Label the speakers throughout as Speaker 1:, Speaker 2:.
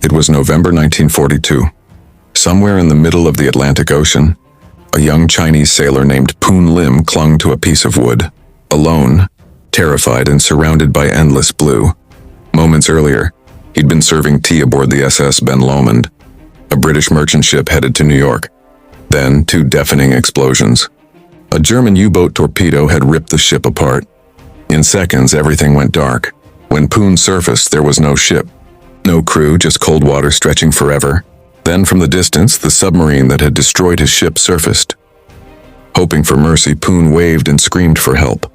Speaker 1: It was November 1942. Somewhere in the middle of the Atlantic Ocean, a young Chinese sailor named Poon Lim clung to a piece of wood, alone, terrified and surrounded by endless blue. Moments earlier, he'd been serving tea aboard the SS Ben Lomond, a British merchant ship headed to New York. Then, two deafening explosions. A German U-boat torpedo had ripped the ship apart. In seconds, everything went dark. When Poon surfaced, there was no ship. No crew, just cold water stretching forever. Then from the distance, the submarine that had destroyed his ship surfaced. Hoping for mercy, Poon waved and screamed for help.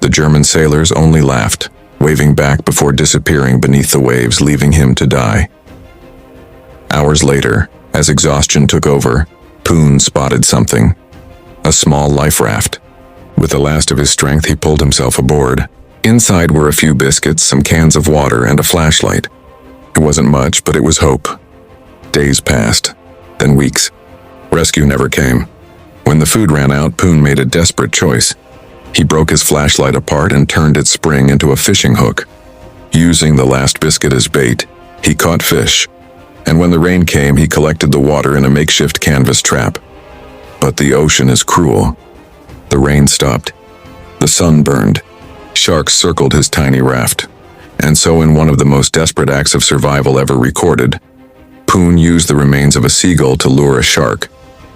Speaker 1: The German sailors only laughed, waving back before disappearing beneath the waves, leaving him to die. Hours later, as exhaustion took over, Poon spotted something. A small life raft. With the last of his strength, he pulled himself aboard. Inside were a few biscuits, some cans of water, and a flashlight. It wasn't much, but it was hope. Days passed, then weeks. Rescue never came. When the food ran out, Poon made a desperate choice. He broke his flashlight apart and turned its spring into a fishing hook. Using the last biscuit as bait, he caught fish. And when the rain came, he collected the water in a makeshift canvas trap. But the ocean is cruel. The rain stopped. The sun burned. Sharks circled his tiny raft. And so in one of the most desperate acts of survival ever recorded, Poon used the remains of a seagull to lure a shark,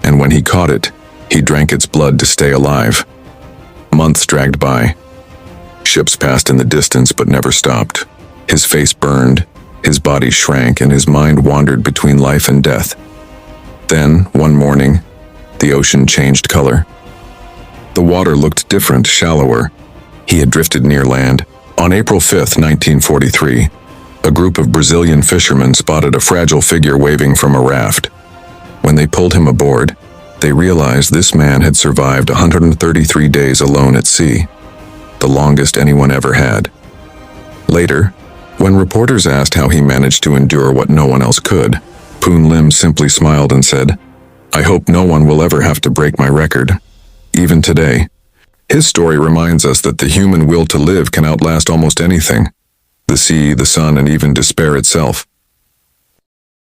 Speaker 1: and when he caught it, he drank its blood to stay alive. Months dragged by. Ships passed in the distance but never stopped. His face burned, his body shrank, and his mind wandered between life and death. Then, one morning, the ocean changed color. The water looked different, shallower. He had drifted near land. On April 5, 1943, a group of Brazilian fishermen spotted a fragile figure waving from a raft. When they pulled him aboard, they realized this man had survived 133 days alone at sea, the longest anyone ever had. Later, when reporters asked how he managed to endure what no one else could, Poon Lim simply smiled and said, "I hope no one will ever have to break my record." Even today, his story reminds us that the human will to live can outlast almost anything. The sea, the sun, and even despair itself.